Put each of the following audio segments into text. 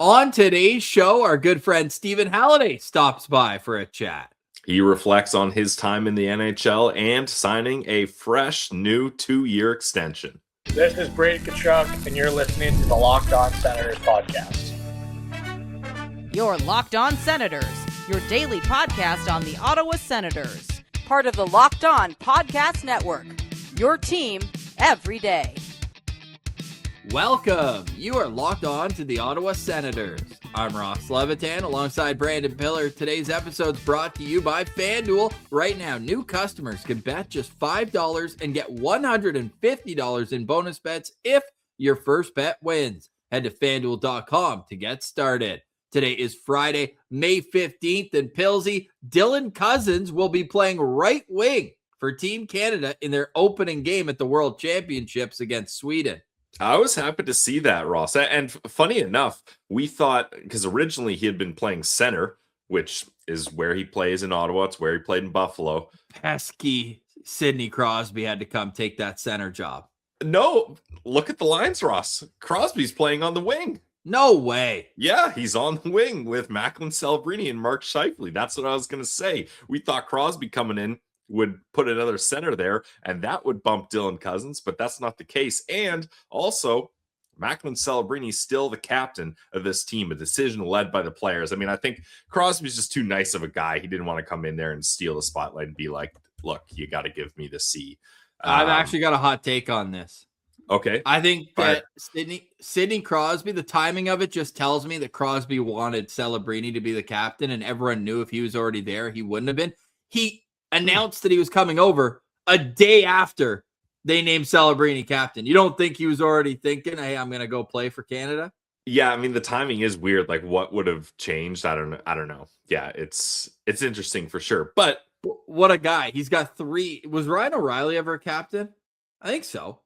On today's show, our good friend Stephen Halliday stops by for a chat. He reflects on his time in the NHL and signing a fresh new 2-year extension. This is Brady Kachuk, and you're listening to the Locked On Senators podcast. Your Locked On Senators, your daily podcast on the Ottawa Senators. Part of the Locked On Podcast Network, your team every day. Welcome. You are locked on to the Ottawa Senators. I'm Ross Levitan alongside Brandon Piller. Today's episode is brought to you by FanDuel. Right now, new customers can bet just $5 and get $150 in bonus bets if your first bet wins. Head to FanDuel.com to get started. Today is Friday, May 15th, and Pillsy, Dylan Cozens will be playing right wing for Team Canada in their opening game at the World Championships against Sweden. I was happy to see that, Ross. And funny enough, we thought, because originally he had been playing center, which is where he plays in Ottawa. It's where he played in Buffalo. Pesky Sidney Crosby had to come take that center job. No, look at the lines, Ross. Crosby's playing on the wing. No way. Yeah, he's on the wing with Macklin Celebrini and Mark Scheifele. That's what I was going to say. We thought Crosby coming in would put another center there, and that would bump Dylan Cozens, but that's not the case. And also, Macklin Celebrini is still the captain of this team, a decision led by the players. I mean, I think Crosby's just too nice of a guy. He didn't want to come in there and steal the spotlight and be like, look, you got to give me the C. I've actually got a hot take on this. Okay. I think that Sidney Crosby, the timing of it just tells me that Crosby wanted Celebrini to be the captain, and everyone knew if he was already there, he wouldn't have been. He announced that he was coming over a day after they named Celebrini captain. You don't think he was already thinking, hey, I'm going to go play for Canada? Yeah, I mean, the timing is weird. Like, what would have changed? I don't know. Yeah, it's interesting for sure. But what a guy. He's got 3. Was Ryan O'Reilly ever a captain? I think so.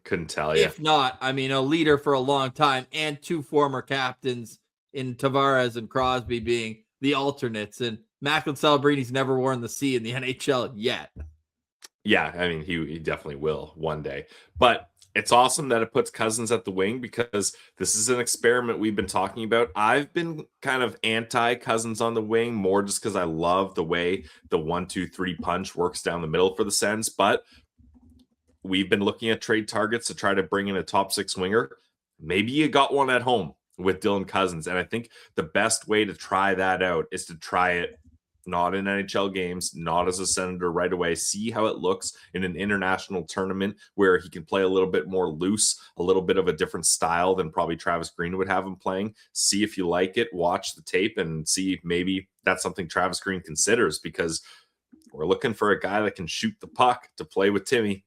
Couldn't tell you. If not, I mean, a leader for a long time, and 2 former captains in Tavares and Crosby being the alternates. And Macklin Celebrini's never worn the C in the NHL yet. Yeah, I mean, he definitely will one day. But it's awesome that it puts Cozens at the wing, because this is an experiment we've been talking about. I've been kind of anti-Cozens on the wing, more just because I love the way the 1-2-3 punch works down the middle for the Sens. But we've been looking at trade targets to try to bring in a top 6 winger. Maybe you got one at home with Dylan Cozens. And I think the best way to try that out is to try it not in NHL games, not as a Senator right away. See how it looks in an international tournament where he can play a little bit more loose, a little bit of a different style than probably Travis Green would have him playing. See if you like it, watch the tape, and see if maybe that's something Travis Green considers, because we're looking for a guy that can shoot the puck to play with Timmy.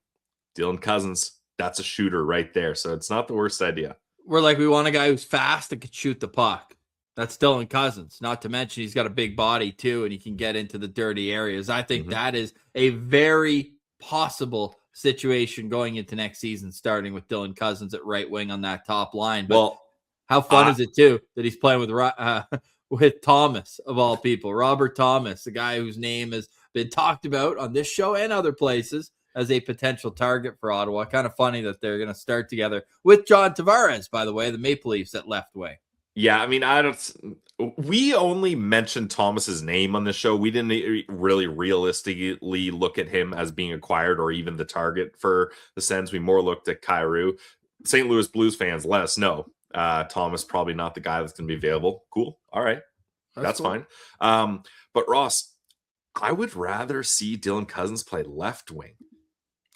Dylan Cozens, that's a shooter right there. So it's not the worst idea. We want a guy who's fast and can shoot the puck. That's Dylan Cozens. Not to mention he's got a big body too, and he can get into the dirty areas. I think that is a very possible situation going into next season, starting with Dylan Cozens at right wing on that top line. But how fun is it too that he's playing with Thomas, of all people, Robert Thomas, the guy whose name has been talked about on this show and other places as a potential target for Ottawa. Kind of funny that they're going to start together with John Tavares, by the way, the Maple Leafs at left wing. Yeah, I mean, we only mentioned Thomas's name on the show. We didn't really realistically look at him as being acquired or even the target for the Sens. We more looked at Kyrou. St. Louis Blues fans, let us know. Thomas probably not the guy that's going to be available. Cool. All right. That's cool. Fine. But Ross, I would rather see Dylan Cozens play left wing.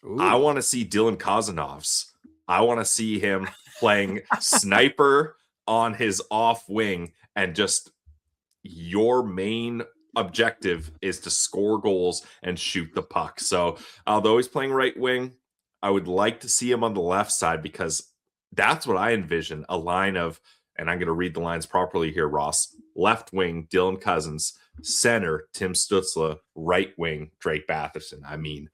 Ooh. I want to see Dylan Kozenovs. I want to see him playing sniper on his off wing, and just your main objective is to score goals and shoot the puck. So although he's playing right wing, I would like to see him on the left side, because that's what I envision, a line of, and I'm going to read the lines properly here, Ross. Left wing, Dylan Cozens. Center, Tim Stützle. Right wing, Drake Batherson. I mean,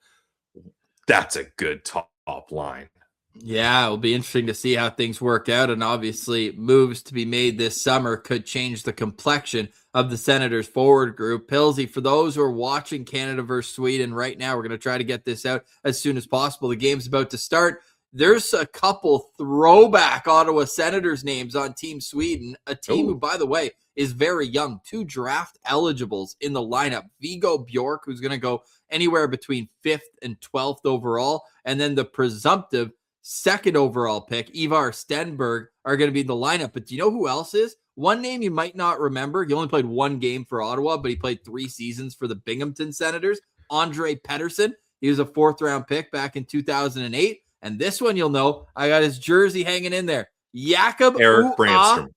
that's a good top line. Yeah, it'll be interesting to see how things work out. And obviously, moves to be made this summer could change the complexion of the Senators forward group. Pillsy, for those who are watching Canada versus Sweden right now, we're going to try to get this out as soon as possible. The game's about to start. there's a couple throwback Ottawa Senators names on Team Sweden, a team who, by the way, is very young. 2 draft eligibles in the lineup. Viggo Bjork, who's going to go anywhere between 5th and 12th overall, and then the presumptive 2nd overall pick, Ivar Stenberg, are going to be in the lineup. But do you know who else is? One name you might not remember. He only played 1 game for Ottawa, but he played 3 seasons for the Binghamton Senators. Andre Pettersson. He was a 4th-round pick back in 2008. And this one you'll know. I got his jersey hanging in there. Jakob Eric Brandstrom.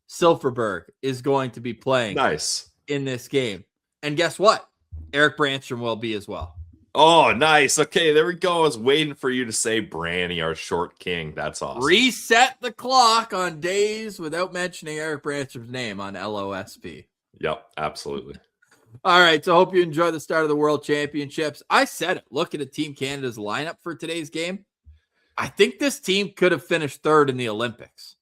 Silfverberg is going to be playing in this game. And guess what? Eric Brandstrom will be as well. Oh, nice. Okay, there we go. I was waiting for you to say Branny, our short king. That's awesome. Reset the clock on days without mentioning Eric Brandstrom's name on LOSP. Yep, absolutely. All right, so I hope you enjoy the start of the World Championships. I said it. Looking at Team Canada's lineup for today's game, I think this team could have finished 3rd in the Olympics.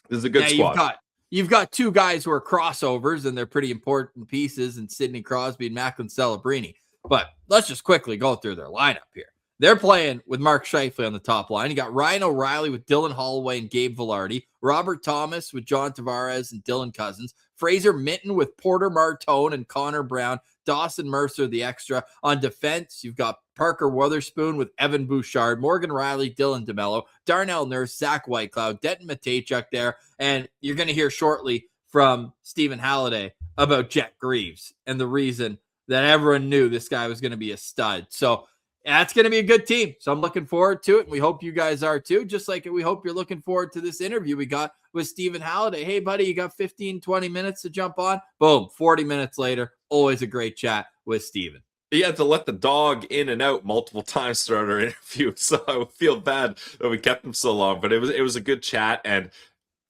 This is a good squad. You've got 2 guys who are crossovers, and they're pretty important pieces in Sidney Crosby and Macklin Celebrini. But let's just quickly go through their lineup here. They're playing with Mark Scheifele on the top line. You got Ryan O'Reilly with Dylan Holloway and Gabe Vilardi, Robert Thomas with John Tavares and Dylan Cozens, Fraser Minton with Porter Martone and Connor Brown, Dawson Mercer, the extra. On defense, you've got Parker Wotherspoon with Evan Bouchard, Morgan Riley, Dylan DeMello, Darnell Nurse, Zach Whitecloud, Denton Matejchuk there. And you're going to hear shortly from Stephen Halliday about Jet Greaves and the reason that everyone knew this guy was going to be a stud. So that's going to be a good team. So I'm looking forward to it. And we hope you guys are too. Just like we hope you're looking forward to this interview we got with Stephen Halliday. Hey, buddy, you got 15, 20 minutes to jump on? Boom, 40 minutes later. Always a great chat with Stephen. He had to let the dog in and out multiple times throughout our interview. So I feel bad that we kept him so long. But it was a good chat. And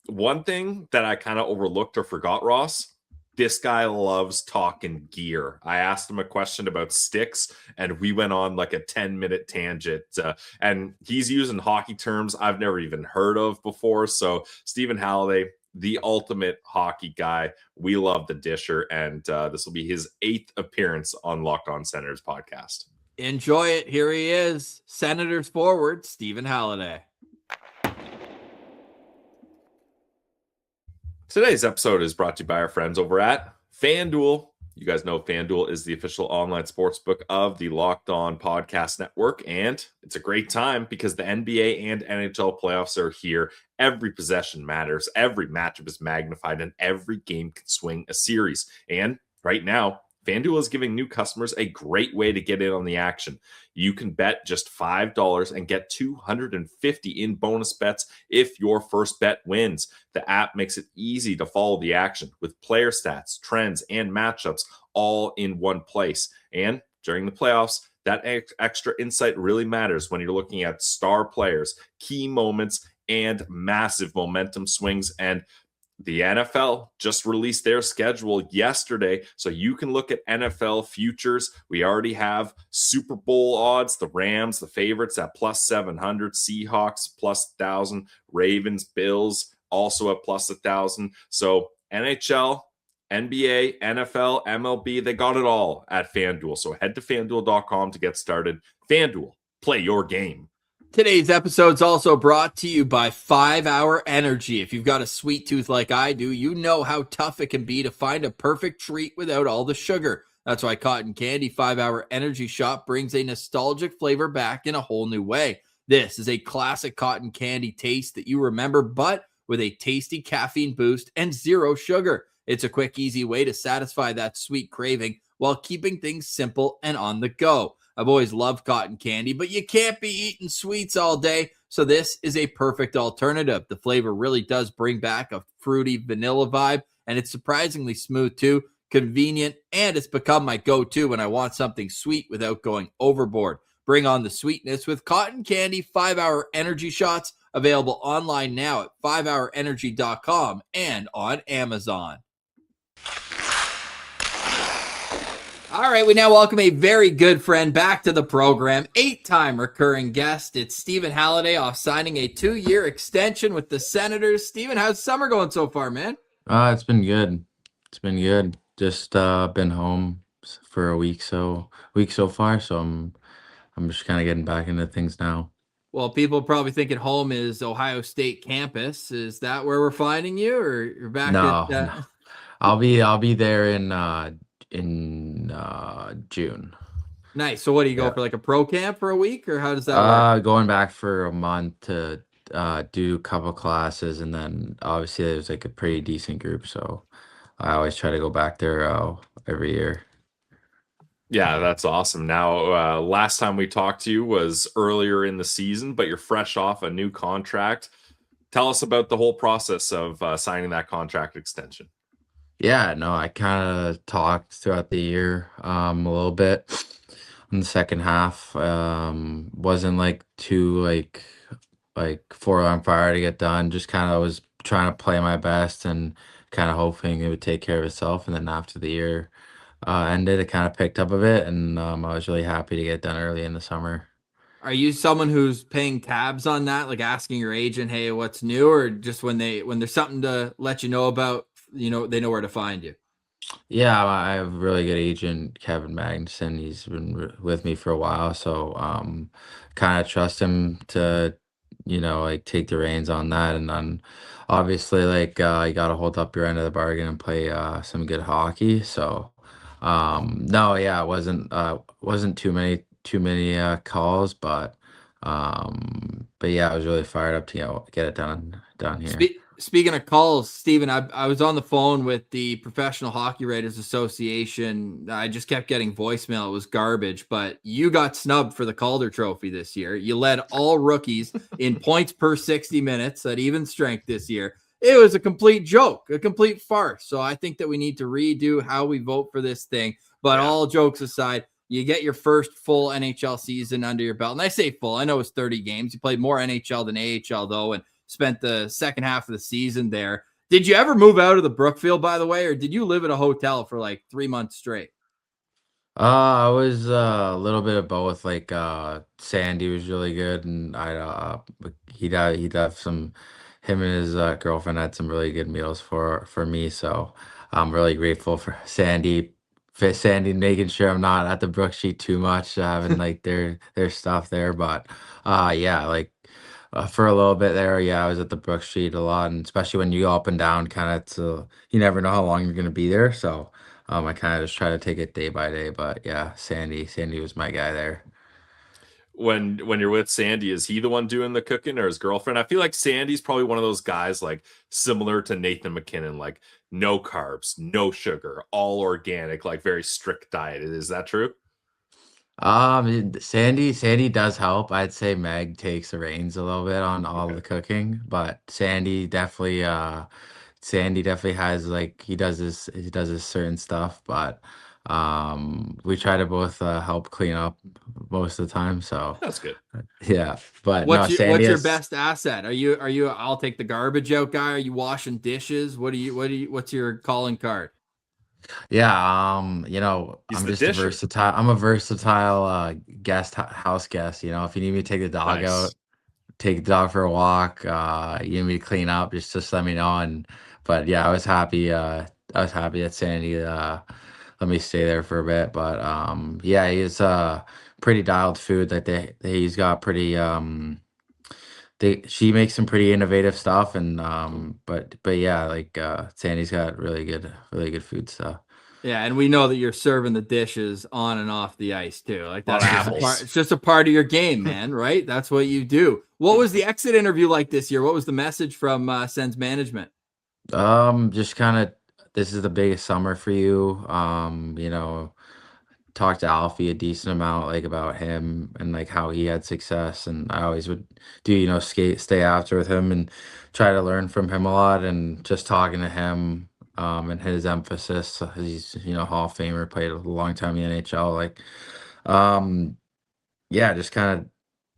one thing that I kind of overlooked or forgot, Ross, this guy loves talking gear. I asked him a question about sticks, and we went on like a 10-minute tangent. And he's using hockey terms I've never even heard of before. So Stephen Halliday, the ultimate hockey guy. We love the disher, and this will be his 8th appearance on Locked On Senators podcast. Enjoy it. Here he is, Senators forward, Stephen Halliday. Today's episode is brought to you by our friends over at FanDuel. You guys know FanDuel is the official online sportsbook of the Locked On Podcast Network, and it's a great time because the NBA and NHL playoffs are here. Every possession matters, every matchup is magnified, and every game can swing a series. And right now, FanDuel is giving new customers a great way to get in on the action. You can bet just $5 and get $250 in bonus bets if your first bet wins. The app makes it easy to follow the action with player stats, trends, and matchups all in one place. And during the playoffs, that extra insight really matters when you're looking at star players, key moments, and massive momentum swings. And the NFL just released their schedule yesterday, so you can look at NFL futures. We already have Super Bowl odds, the Rams, the favorites at plus 700, Seahawks plus 1,000, Ravens, Bills also at plus 1,000. So NHL, NBA, NFL, MLB, they got it all at FanDuel. So head to FanDuel.com to get started. FanDuel, play your game. Today's episode is also brought to you by 5 Hour Energy. If you've got a sweet tooth like I do, you know how tough it can be to find a perfect treat without all the sugar. That's why Cotton Candy 5 Hour Energy Shot brings a nostalgic flavor back in a whole new way. This is a classic cotton candy taste that you remember, but with a tasty caffeine boost and 0 sugar. It's a quick, easy way to satisfy that sweet craving while keeping things simple and on the go. I've always loved cotton candy, but you can't be eating sweets all day, so this is a perfect alternative. The flavor really does bring back a fruity vanilla vibe, and it's surprisingly smooth too, convenient, and it's become my go-to when I want something sweet without going overboard. Bring on the sweetness with Cotton Candy 5 Hour Energy Shots, available online now at 5hourenergy.com and on Amazon. All right, we now welcome a very good friend back to the program, 8-time recurring guest. It's Stephen Halliday off signing a 2-year extension with the Senators. Stephen, how's summer going so far, man? It's been good. It's been good. Just been home for a week so far, so I'm just kind of getting back into things now. Well, people probably thinking home is Ohio State campus. Is that where we're finding you, or you're back No, at? no. I'll be there in June. Nice. So, what do you go Yeah. for, like a pro camp for a week, or how does that work? Going back for a month to do a couple classes, and then obviously there's like a pretty decent group, so I always try to go back there every year. Yeah, that's awesome. Now, last time we talked to you was earlier in the season, but you're fresh off a new contract. Tell us about the whole process of signing that contract extension. Yeah, no, I kind of talked throughout the year a little bit in the second half. Wasn't like too like for on fire to get done. Just kind of was trying to play my best and kind of hoping it would take care of itself. And then after the year ended, it kind of picked up a bit, and I was really happy to get done early in the summer. Are you someone who's paying tabs on that, like asking your agent, "Hey, what's new?" Or just when there's something to let you know about, they know where to find you? Yeah, I have a really good agent, Kevin Magnuson. He's been with me for a while, so kind of trust him to, like take the reins on that, and then obviously like you got to hold up your end of the bargain and play some good hockey. So no, yeah, it wasn't too many calls, but yeah, I was really fired up to get it done here. Speaking of calls, Stephen, I was on the phone with the Professional Hockey Writers Association. I just kept getting voicemail. It was garbage, but you got snubbed for the Calder Trophy this year. You led all rookies in points per 60 minutes at even strength this year. It was a complete joke, a complete farce. So I think that we need to redo how we vote for this thing. But all jokes aside, you get your first full NHL season under your belt. And I say full, I know it's 30 games. You played more NHL than AHL, though, and spent the second half of the season there. Did you ever move out of the Brookfield, by the way, or did you live at a hotel for like 3 months straight? I was a little bit of both. Like Sandy was really good, and he'd have some. Him and his girlfriend had some really good meals for me. So I'm really grateful for Sandy making sure I'm not at the Brooksheet too much, having like their stuff there. But yeah, like for a little bit there, yeah, I was at the Brooksheet a lot, and especially when you go up and down, kind of, to you never know how long you're gonna be there. So. I kind of just try to take it day by day, but yeah, Sandy was my guy there. When you're with Sandy, is he the one doing the cooking or his girlfriend? I feel like Sandy's probably one of those guys like similar to Nathan McKinnon, like no carbs, no sugar, all organic, like very strict diet. Is that true? Sandy does help. I'd say Meg takes the reins a little bit on all the cooking, but Sandy definitely has like he does his certain stuff, but we try to both help clean up most of the time. So That's good. yeah, but no, What's Sandy your is. best asset? Are you I'll take the garbage out guy? Are you washing dishes? What's your calling card? Yeah, He's I'm the just a disher. versatile. I'm a versatile house guest. If you need me to take the dog Nice. out, take the dog for a walk, you need me to clean up, just let me know. But yeah, I was happy that Sandy let me stay there for a bit. But yeah, he's pretty dialed food. Like he's got pretty she makes some pretty innovative stuff, and but yeah, like Sandy's got really good food stuff. Yeah, and we know that you're serving the dishes on and off the ice too. Like On that's just a apples. part. It's just a part of your game, man. Right? That's what you do. What was the exit interview like this year? What was the message from Sens management? Just kind of, this is the biggest summer for you. Talked to Alfie a decent amount, like about him and like how he had success, and I always would do, stay after with him and try to learn from him a lot, and just talking to him, and his emphasis. He's, Hall of Famer, played a long time in the NHL. Like, um, yeah, just kind of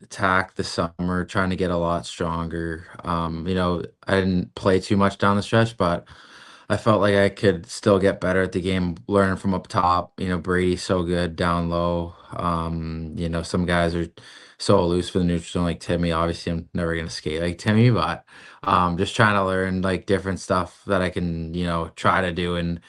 attack the summer, trying to get a lot stronger. I didn't play too much down the stretch, but I felt like I could still get better at the game, learning from up top. Brady's so good down low. Some guys are so loose with the neutral zone, like Timmy. Obviously, I'm never gonna skate like Timmy, but just trying to learn like different stuff that I can, try to do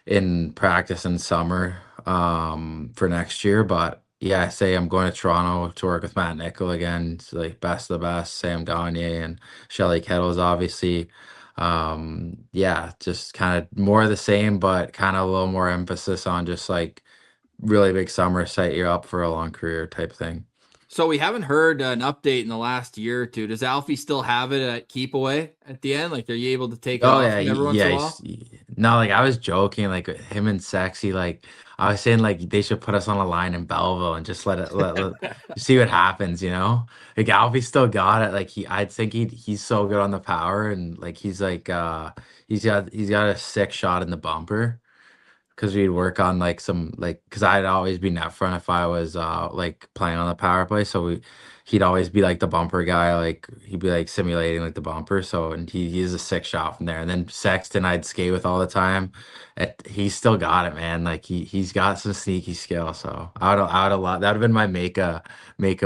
in practice in summer for next year. But yeah, say I'm going to Toronto to work with Matt Nickel again. It's like best of the best, Sam Gagne and Shelly Kettles, obviously. Yeah, just kind of more of the same, but kind of a little more emphasis on just like really big summer, set you up for a long career type thing. So we haven't heard an update in the last year or two. Does Alfie still have it at keep away at the end? Like, are you able to take it Oh off yeah, him every once in a while? no, like I was joking, like him and Sexy, like I was saying, like they should put us on a line in Belleville and just let see what happens, you know? Like Alfie still got it. Like I think he's so good on the power, and like he's got a sick shot in the bumper. Because we'd work on like some like because I'd always be net front if I was like playing on the power play. So he'd always be like the bumper guy, like he'd be like simulating like the bumper. So and he's a sick shot from there. And then Sexton I'd skate with all the time. He's still got it, man. Like he's got some sneaky skill. So I would a lot that would have been my make a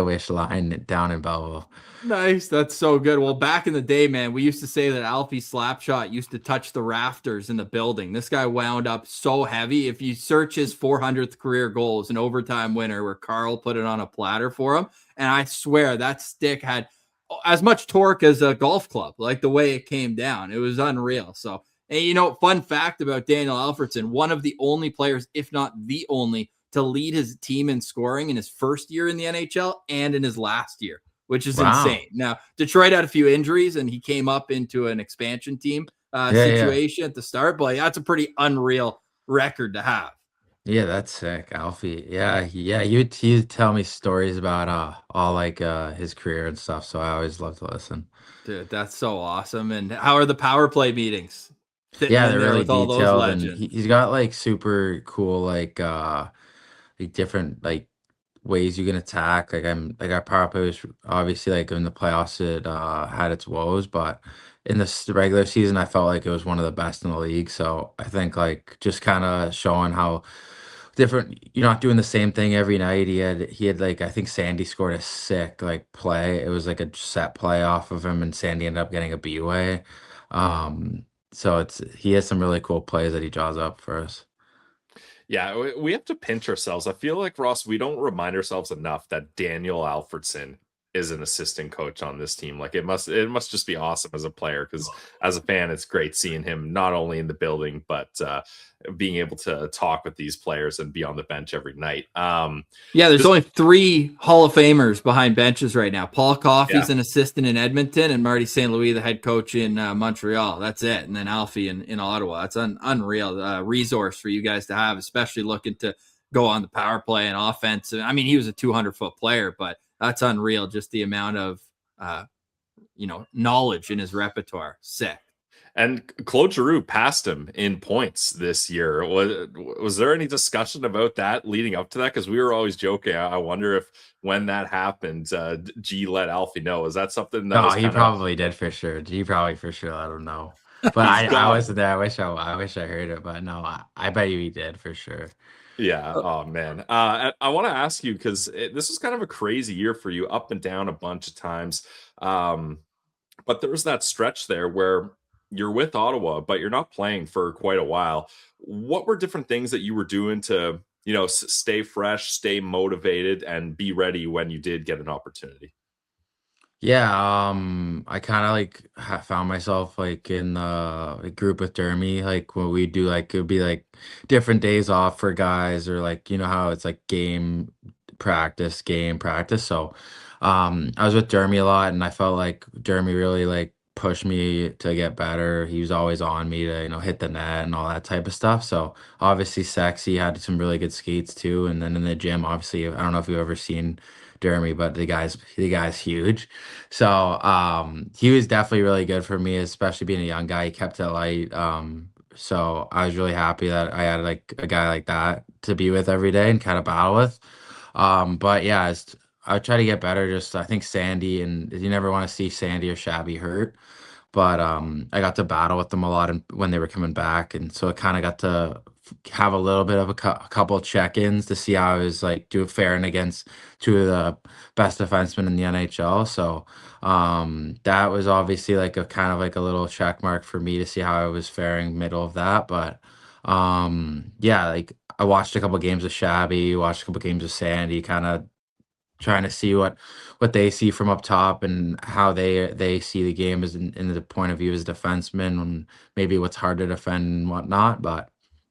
wish line down in Belleville. Nice. That's so good. Well, back in the day, man, we used to say that Alfie's slap shot used to touch the rafters in the building. This guy wound up so heavy. If you search his 400th career goal, it's an overtime winner where Carl put it on a platter for him. And I swear that stick had as much torque as a golf club, like the way it came down. It was unreal. So, and you know, fun fact about Daniel Alfredsson, one of the only players, if not the only, to lead his team in scoring in his first year in the NHL and in his last year, which is Wow. insane. Now, Detroit had a few injuries, and he came up into an expansion team situation at the start, but that's a pretty unreal record to have. Yeah, that's sick, Alfie. Yeah, he'd tell me stories about all like his career and stuff, so I always love to listen. Dude, that's so awesome. And how are the power play meetings? Fitting Yeah, in they're there really with all those detailed, and legends. he's got like super cool like different like ways you can attack. Like our power play was obviously like in the playoffs it had its woes, but in the regular season I felt like it was one of the best in the league. So I think like just kind of showing how different you're not doing the same thing every night. He had like I think Sandy scored a sick like play. It was like a set play off of him, and Sandy ended up getting a B-way. So he has some really cool plays that he draws up for us. Yeah, we have to pinch ourselves. I feel like, Ross, we don't remind ourselves enough that Daniel Alfredsson is an assistant coach on this team. Like it must just be awesome as a player, because as a fan, it's great seeing him not only in the building but being able to talk with these players and be on the bench every night. Yeah, there's only 3 Hall of Famers behind benches right now. Paul Coffey's Yeah. an assistant in Edmonton, and Marty St. Louis, the head coach in Montreal. That's it. And then Alfie in Ottawa. That's an unreal resource for you guys to have, especially looking to go on the power play and offense. I mean, he was a 200-foot player, but that's unreal. Just the amount of knowledge in his repertoire. Sick. And Claude Giroux passed him in points this year. Was there any discussion about that leading up to that? Because we were always joking. I wonder if when that happened, G let Alfie know. Is that something that No, was he probably did for sure. He probably for sure. I don't know, but I wasn't there. I wish I heard it, but no, I bet you he did for sure. Yeah. Oh man. I want to ask you, because this was kind of a crazy year for you, up and down a bunch of times. But there was that stretch there where you're with Ottawa, but you're not playing for quite a while. What were different things that you were doing to, stay fresh, stay motivated, and be ready when you did get an opportunity? Yeah, I kind of like found myself like in the group with Dermy, like when we do like it would be like different days off for guys, or like you know how it's like game practice. So I was with Dermy a lot, and I felt like Dermy really like pushed me to get better. He was always on me to hit the net and all that type of stuff. So obviously Sexy had some really good skates too, and then in the gym, obviously I don't know if you've ever seen Dermy, but the guy's huge. So he was definitely really good for me, especially being a young guy. He kept it light. So I was really happy that I had like a guy like that to be with every day and kind of battle with. But yeah, I try to get better. Just I think Sandy, and you never want to see Sandy or Shabby hurt. But I got to battle with them a lot when they were coming back, and so I kind of got to have a little bit of a couple check-ins to see how I was like faring against 2 of the best defensemen in the NHL. So that was obviously like a kind of like a little check mark for me to see how I was faring middle of that. But yeah, like I watched a couple games of Shabby, watched a couple games of Sandy, kind of trying to see what they see from up top and how they see the game as in the point of view as defensemen and maybe what's hard to defend and whatnot. But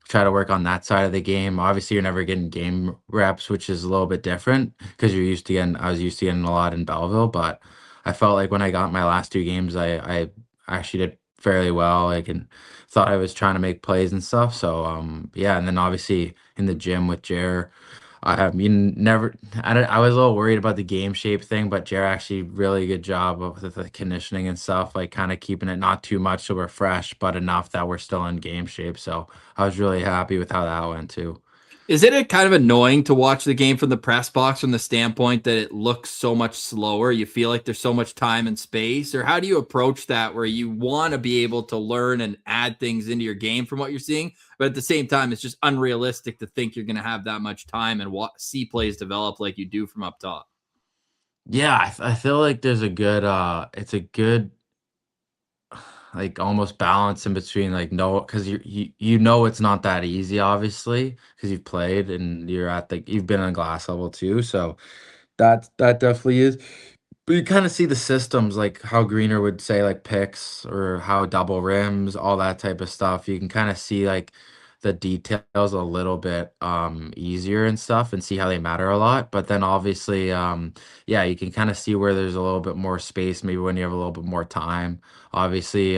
try to work on that side of the game. Obviously, you're never getting game reps, which is a little bit different because I was used to getting a lot in Belleville, but I felt like when I got my last 2 games, I actually did fairly well. Like, and thought I was trying to make plays and stuff. So yeah, and then obviously in the gym with Jer. I mean, never. I was a little worried about the game shape thing, but Jer actually really good job of the conditioning and stuff, like kind of keeping it not too much so we're fresh, but enough that we're still in game shape. So I was really happy with how that went too. Is it kind of annoying to watch the game from the press box from the standpoint that it looks so much slower? You feel like there's so much time and space, or how do you approach that where you want to be able to learn and add things into your game from what you're seeing, but at the same time, it's just unrealistic to think you're going to have that much time and see plays develop like you do from up top? Yeah, I feel like there's a good, it's a good like almost balance in between like no because you know it's not that easy obviously because you've played and you've been on glass level too, so that definitely is. But you kind of see the systems, like how Greener would say, like picks or how double rims, all that type of stuff. You can kind of see like the details a little bit easier and stuff and see how they matter a lot. But then obviously, yeah, you can kind of see where there's a little bit more space, maybe when you have a little bit more time. Obviously,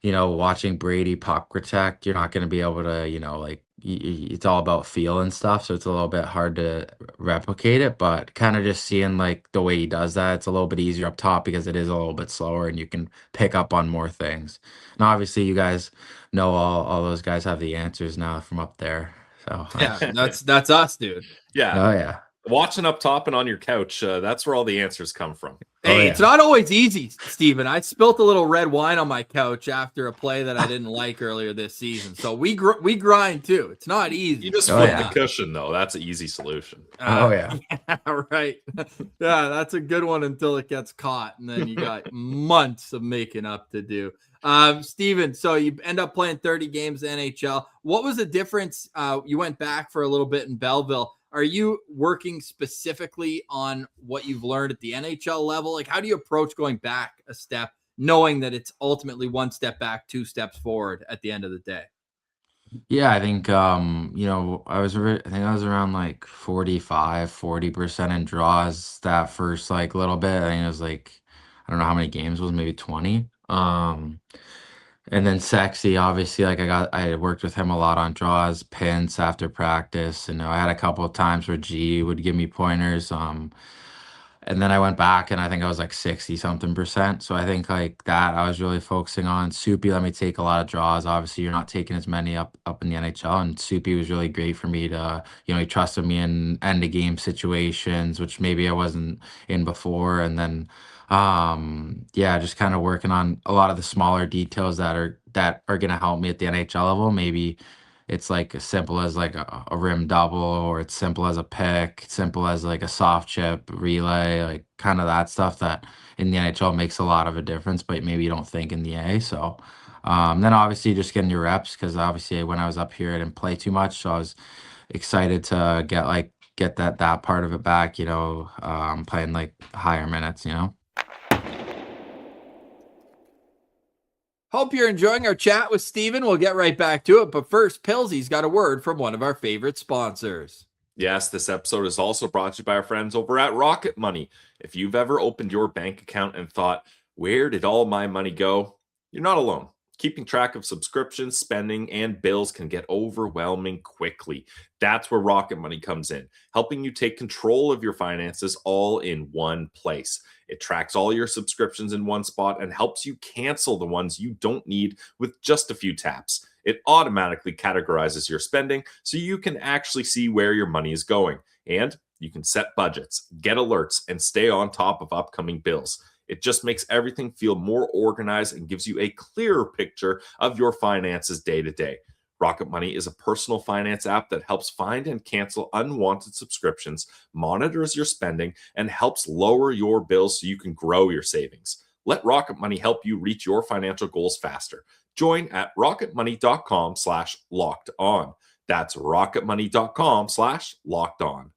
watching Brady puck protect, you're not going to be able to, like it's all about feel and stuff. So it's a little bit hard to replicate it, but kind of just seeing like the way he does that, it's a little bit easier up top because it is a little bit slower and you can pick up on more things. And obviously you guys know all those guys have the answers now from up there. So Yeah, that's us, dude. Yeah. oh yeah. Watching up top and on your couch, that's where all the answers come from. Hey, Oh, yeah. it's not always easy, Stephen. I spilt a little red wine on my couch after a play that I didn't like earlier this season. So we grind too. It's not easy. You just Oh, flip yeah. the cushion, though. That's an easy solution. Oh yeah. Yeah, right. Yeah, that's a good one until it gets caught, and then you got months of making up to do. Stephen, so you end up playing 30 games NHL. What was the difference? You went back for a little bit in Belleville. Are you working specifically on what you've learned at the NHL level? Like, how do you approach going back a step, knowing that it's ultimately one step back, 2 steps forward at the end of the day? Yeah, I think I think I was around like 40% in draws that first like little bit. I think it was like I don't know how many games it was, maybe 20. And then Sexy, obviously, like I had worked with him a lot on draws, pints after practice. And I had a couple of times where G would give me pointers. And then I went back and I think I was like 60 something percent. So I think like that I was really focusing on. Soupy let me take a lot of draws. Obviously, you're not taking as many up in the NHL. And Soupy was really great for me to, he trusted me in end of game situations, which maybe I wasn't in before. And then yeah, just kind of working on a lot of the smaller details that are gonna help me at the NHL level. Maybe it's like as simple as like a rim double, or it's simple as a pick, simple as like a soft chip relay, like kind of that stuff that in the NHL makes a lot of a difference, but maybe you don't think in the A. So then obviously just getting your reps, because obviously when I was up here I didn't play too much, so I was excited to get that part of it back, playing like higher minutes. Hope you're enjoying our chat with Stephen. We'll get right back to it. But first, Pilsy's got a word from one of our favorite sponsors. Yes, this episode is also brought to you by our friends over at Rocket Money. If you've ever opened your bank account and thought, where did all my money go? You're not alone. Keeping track of subscriptions, spending, and bills can get overwhelming quickly. That's where Rocket Money comes in, helping you take control of your finances all in one place. It tracks all your subscriptions in one spot and helps you cancel the ones you don't need with just a few taps. It automatically categorizes your spending so you can actually see where your money is going. And you can set budgets, get alerts, and stay on top of upcoming bills. It just makes everything feel more organized and gives you a clearer picture of your finances day to day. Rocket Money is a personal finance app that helps find and cancel unwanted subscriptions, monitors your spending, and helps lower your bills so you can grow your savings. Let Rocket Money help you reach your financial goals faster. Join at rocketmoney.com/locked on. That's rocketmoney.com/lockedon.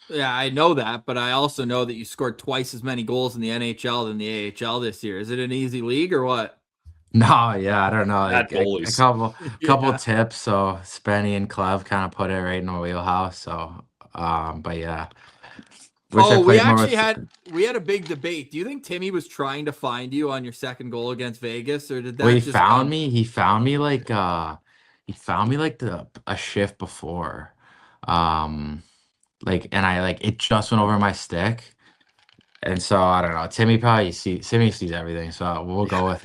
Yeah, I know that, but I also know that you scored twice as many goals in the NHL than the AHL this year. Is it an easy league or what? No, yeah, I don't know. Bad Like a goalies. couple tips. So Spenny and Clev kind of put it right in the wheelhouse. So, but yeah, wish I Oh, played more with. we had a big debate. Do you think Timmy was trying to find you on your second goal against Vegas, or did that Well, just come? he found me like a shift before, like, and I like it just went over my stick. And so I don't know. Timmy sees everything. So we'll go with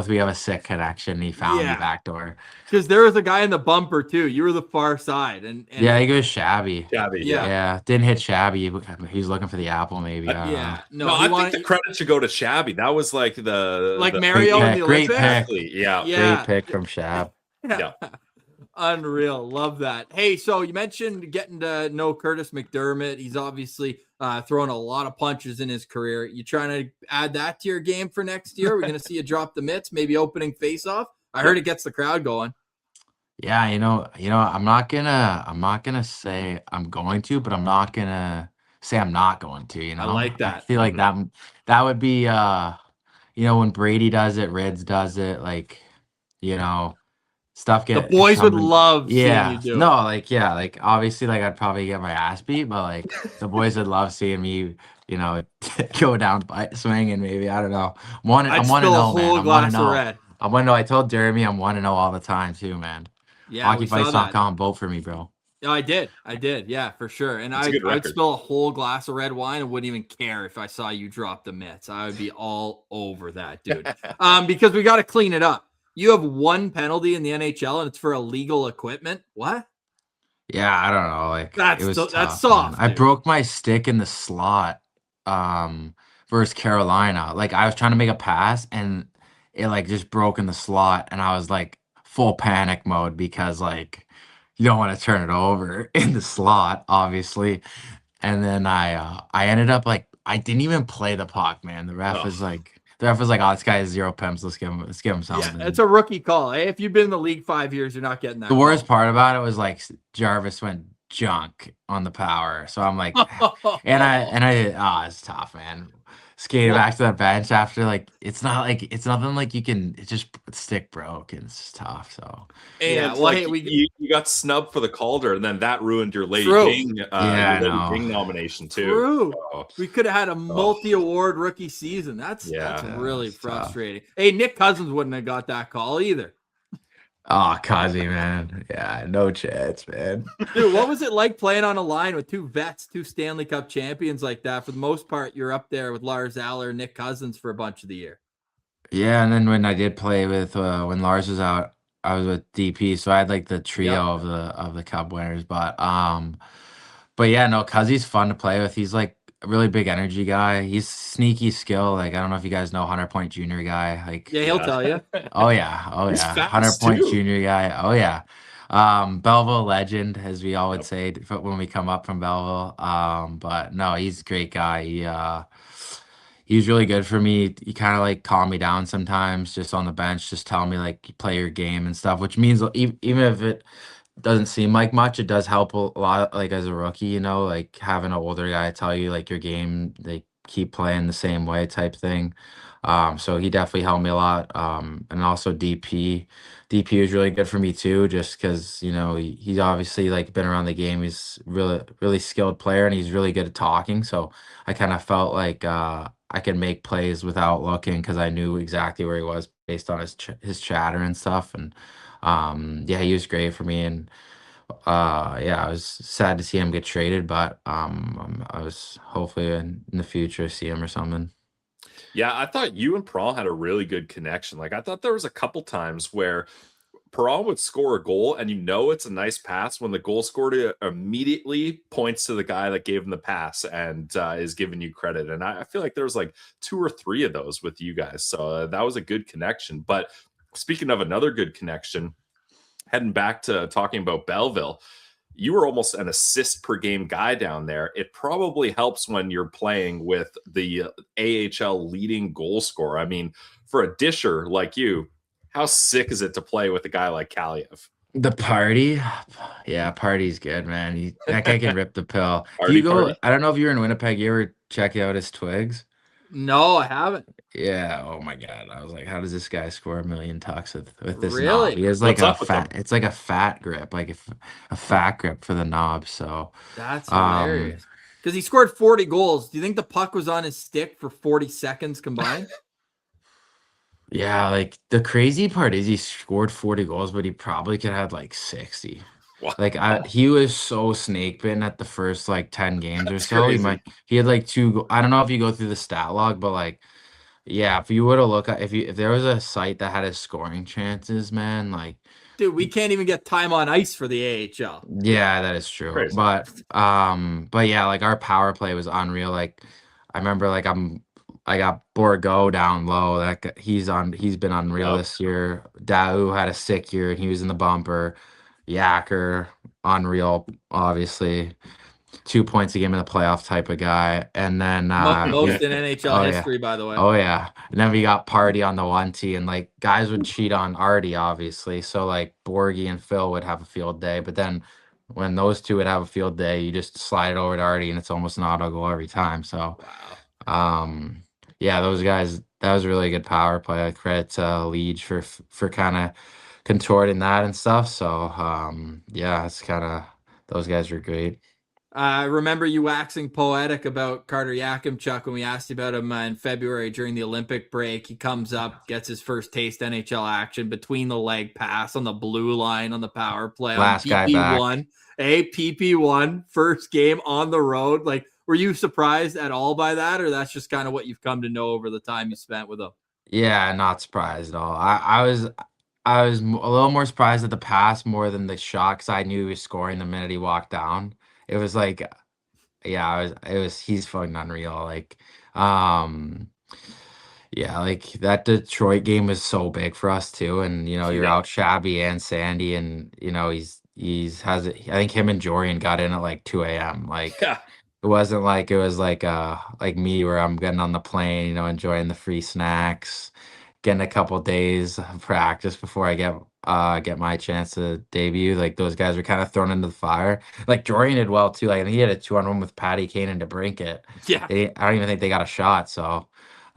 we have a sick connection. He found me Yeah. backdoor. Because there was a guy in the bumper too. You were the far side, and Yeah, he goes Shabby. Shabby, Yeah, didn't hit Shabby. He's looking for the apple, maybe. I don't know. yeah. No, I think the credit should go to Shabby. That was like the Mario in the great Olympics. pick. Yeah. Great pick from Shab. Yeah. Unreal. Love that. Hey, so you mentioned getting to know Curtis McDermott. He's obviously thrown a lot of punches in his career. You trying to add that to your game for next year? We're going to see you drop the mitts, maybe opening face-off. I heard it gets the crowd going. Yeah, I'm not gonna say I'm going to, but I'm not gonna say I'm not going to, I like that. I feel like that would be when Brady does it, Rids does it, like, stuff The boys would love seeing you do it. No, like obviously like I'd probably get my ass beat, but like the boys would love seeing me, go down by swinging, maybe. I don't know. I'm 1-0, man. I'm 1-0. I'm 1-0. I told Jeremy I'm 1-0 all the time too, man. Yeah, HockeyFights.com, vote for me, bro. No, I did. Yeah, for sure. And I'd spill a whole glass of red wine and wouldn't even care if I saw you drop the mitts. I would be all over that, dude. Because we got to clean it up. You have one penalty in the NHL and it's for illegal equipment. What? Yeah, I don't know. Like that's soft. I broke my stick in the slot versus Carolina. Like I was trying to make a pass and it like just broke in the slot and I was like full panic mode because like you don't want to turn it over in the slot, obviously. And then I ended up like I didn't even play the puck, man. The ref was like, oh, this guy has 0 pimps. Let's give him something. Yeah, it's a rookie call. Hey, if you've been in the league 5 years, you're not getting that. The worst part about it was like Jarvis went junk on the power. So I'm like, it's tough, man. Skated back to the bench after like it's nothing like you can. It's just stick broke and it's just tough. So and you got snubbed for the Calder and then that ruined your Lady King nomination too. True. So, we could have had a multi-award rookie season. That's really frustrating. Tough. Hey, Nick Cozens wouldn't have got that call either. Oh, Kazi, man. Yeah, no chance, man. Dude, what was it like playing on a line with two vets, two Stanley Cup champions like that? For the most part, you're up there with Lars Eller, Nick Cozens for a bunch of the year. Yeah, and then when I did play with when Lars was out, I was with DP, so I had like the trio of the Cup winners. But yeah, no, Kazi's fun to play with. He's like a really big energy guy. He's sneaky skill. Like I don't know if you guys know 100-point junior guy. Like he'll tell you. Oh yeah. 100-point junior guy. Oh yeah. Belleville legend, as we all would say when we come up from Belleville. But no, he's a great guy. He was really good for me. He kind of like calmed me down sometimes, just on the bench, just telling me like play your game and stuff. Which means even if it doesn't seem like much, it does help a lot, like as a rookie, like having an older guy tell you like your game, they keep playing the same way type thing. So he definitely helped me a lot. And also DP was really good for me too, just because he's obviously like been around the game. He's really skilled player and he's really good at talking. So I kind of felt like I could make plays without looking because I knew exactly where he was based on his chatter and stuff. And he was great for me. And I was sad to see him get traded, but I was hopefully in the future see him or something. Yeah, I thought you and Perron had a really good connection. Like I thought there was a couple times where Perron would score a goal and it's a nice pass when the goal scorer immediately points to the guy that gave him the pass and is giving you credit. And I feel like there was like 2 or 3 of those with you guys. So that was a good connection. But speaking of another good connection, heading back to talking about Belleville, you were almost an assist per game guy down there. It probably helps when you're playing with the AHL leading goal scorer. I mean, for a disher like you, How sick is it to play with a guy like Kaliev? The party, yeah, party's good, man. That guy can rip the pill. Do Party, you go? party? I don't know if you're in Winnipeg. You ever check out his twigs? No, I haven't. Yeah. Oh my God. I was like, how does this guy score a million tucks with this knob? Really? He has like What's a up with him? fat. It's like a fat grip, like a fat grip for the knob. So, That's um, hilarious. Because he scored 40 goals. Do you think the puck was on his stick for 40 seconds combined? yeah, like the crazy part is he scored 40 goals, but he probably could have like 60. Wow. Like he was so snake bitten at the first like 10 games or That's so. crazy. He had like I don't know if you go through the stat log, but like yeah, if you were to look at if there was a site that had his scoring chances, man, like Dude, we can't even get time on ice for the AHL. yeah, that is true. Crazy. But yeah, like our power play was unreal. Like I remember like I got Borgo down low. He's been unreal Yep. this year. Dau had a sick year and he was in the bumper. Yacker, unreal, obviously. 2 points a game in the playoff type of guy. And then Most in NHL Oh, yeah. history, by the way. oh yeah. And then we got Party on the 1T, and like guys would cheat on Artie, obviously. So like Borgie and Phil would have a field day, but then when those two would have a field day, you just slide it over to Artie and it's almost an auto goal every time. So Wow. yeah, those guys, that was a really good power play. I credit to Leach for kind of contorting that and stuff. So yeah, it's kind of those guys were great. I remember you waxing poetic about Carter Yakimchuk when we asked you about him in February during the Olympic break. He comes up, gets his first taste NHL action between the leg pass on the blue line on the power play. Last guy back. PP1, first game on the road. Like, were you surprised at all by that, or that's just kind of what you've come to know over the time you spent with him? Yeah, not surprised at all. I was a little more surprised at the pass more than the shot because I knew he was scoring the minute he walked down. It was like, yeah, he's fucking unreal. Like, yeah, like that Detroit game was so big for us too. And you're Yeah. out Shabby and Sandy, and I think him and Jorian got in at like 2 a.m. Like Yeah. it wasn't like it was like me where I'm getting on the plane, enjoying the free snacks, getting a couple days of practice before I get my chance to debut. Like those guys were kind of thrown into the fire. Like Jorian did well too. Like he had a 2-on-1 with Patty Kane and DeBrincat. Yeah. I don't even think they got a shot. So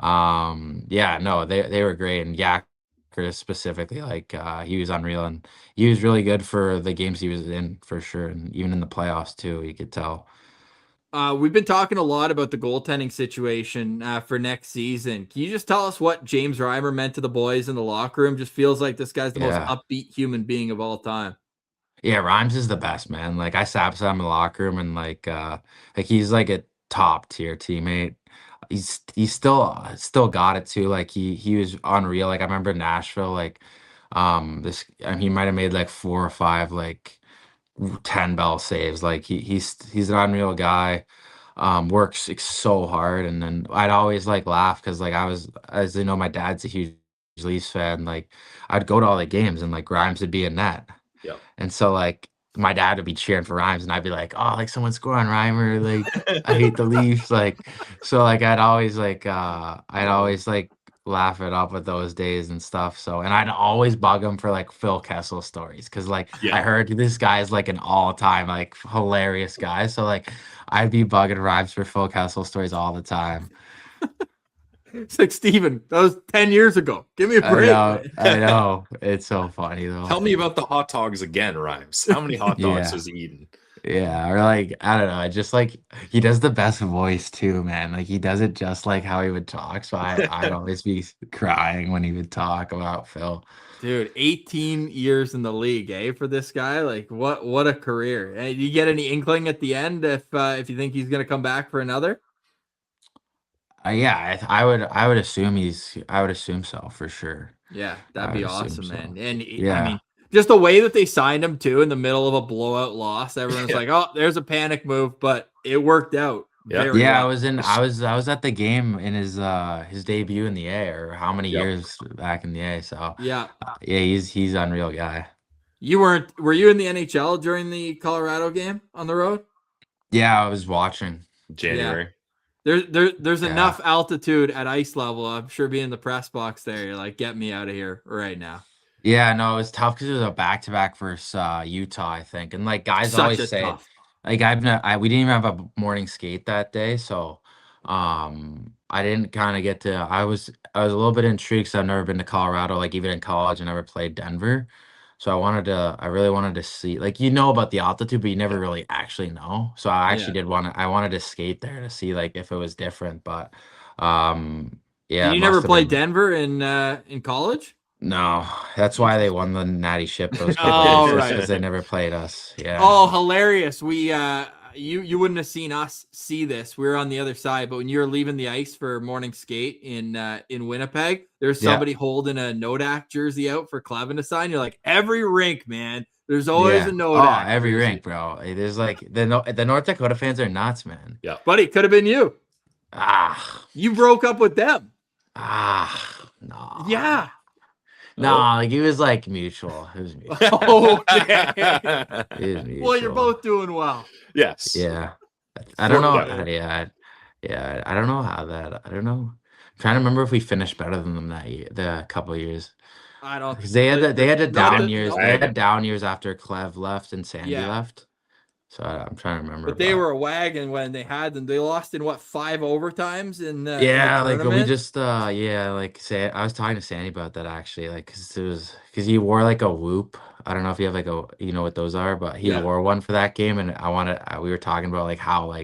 yeah, no, they were great. And Yacker specifically, like he was unreal, and he was really good for the games he was in for sure, and even in the playoffs too, you could tell. We've been talking a lot about the goaltending situation for next season. Can you just tell us what James Reimer meant to the boys in the locker room? Just feels like this guy's the most upbeat human being of all time. Yeah, Rhymes is the best, man. Like I sat him in the locker room, and like he's like a top tier teammate. He's still got it too. Like he was unreal. Like I remember in Nashville, like he might have made like 4 or 5 like 10 bell saves. Like he's an unreal guy. Works so hard, and then I'd always like laugh because like as you know, my dad's a huge Leafs fan. Like I'd go to all the games, and like Rhymes would be in net. Yep. And so like my dad would be cheering for Rhymes, and I'd be like, oh, like someone score on Reimer. Like I hate the Leafs. Like so like I'd always like laugh it up with those days and stuff. So and I'd always bug him for like Phil Kessel stories because like I heard this guy's like an all-time like hilarious guy. So like I'd be bugging Rhymes for Phil Kessel stories all the time. It's like, Stephen, that was 10 years ago. Give me a break. I know. It's so funny though. Tell me about the hot dogs again, Rhymes. How many hot dogs was he eating? Yeah, or like I don't know, I just like he does the best voice too, man. Like he does it just like how he would talk. So I'd always be crying when he would talk about Phil. Dude, 18 years in the league, for this guy. Like what a career. And you get any inkling at the end if you think he's gonna come back for another? Yeah, I would assume I would assume so for sure. Yeah, that'd be awesome, so. man. And Yeah. I mean, just the way that they signed him too in the middle of a blowout loss, everyone's like, "Oh, there's a panic move," but it worked out. Yeah. very Yeah, well. I was at the game in his debut in the A, or how many years back in the A. So Yeah. yeah, he's unreal guy. Were you in the NHL during the Colorado game on the road? Yeah, I was watching. January. There's Yeah. enough altitude at ice level. I'm sure being in the press box there, you're like, get me out of here right now. Yeah, no, it was tough because it was a back-to-back versus Utah, I think. And like guys Such always a say, tough. like we didn't even have a morning skate that day, so I didn't kind of get to. I was a little bit intrigued because I've never been to Colorado. Like even in college, I never played Denver, so I really wanted to see. Like about the altitude, but you never really actually know. So I actually did want to. I wanted to skate there to see like if it was different, but yeah, Did it you must never have play been. Denver in college? No, that's why they won the Natty Ship those couple Oh, years, right. because they never played us. Yeah. Oh, hilarious. We you wouldn't have seen us see this. We were on the other side, but when you were leaving the ice for morning skate in Winnipeg, there's Yeah. somebody holding a Nodak jersey out for Clevin to sign. You're like, every rink, man. There's always a Nodak. Oh, every jersey. rink, bro. There's like the North Dakota fans are nuts, man. Yeah. Buddy, could have been you. Ah, You broke up with them. no. Yeah. No, like it was like mutual. It was mutual. Okay. It was mutual. Well, you're both doing well. Yes. Yeah. I don't know. Yeah. Yeah. I don't know how that. I don't know. I'm trying to remember if we finished better than them that year, the couple of years. I don't. Because they had the down years. no, They had down years after Clev left and Sandy Yeah. left. So I'm trying to remember. But they were a wagon when they had them. They lost in what 5 overtimes in yeah, in the like we tournament? just like say I was talking to Sandy about that actually, like because he wore like a whoop. I don't know if you have like what those are, but he wore one for that game, and we were talking about like how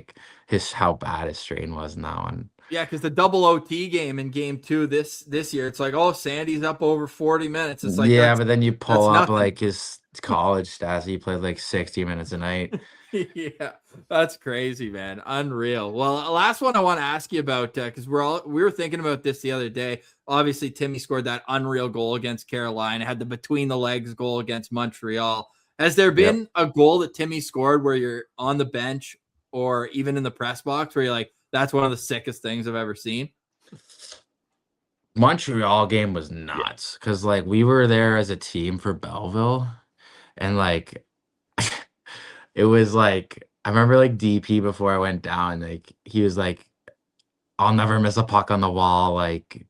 how bad his strain was now, and Yeah, because the double OT game in game 2 this year, it's like, oh, Sandy's up over 40 minutes. It's like, yeah, but then you pull up nothing. like his college stats. He played like 60 minutes a night. Yeah, that's crazy, man. Unreal. Well, last one I want to ask you about, because we were thinking about this the other day. Obviously, Timmy scored that unreal goal against Carolina, had the between the legs goal against Montreal. Has there been a goal that Timmy scored where you're on the bench or even in the press box where you're like, that's one of the sickest things I've ever seen? Montreal game was nuts because like we were there as a team for Belleville, and like it was like I remember like DP before I went down, like he was like, I'll never miss a puck on the wall, like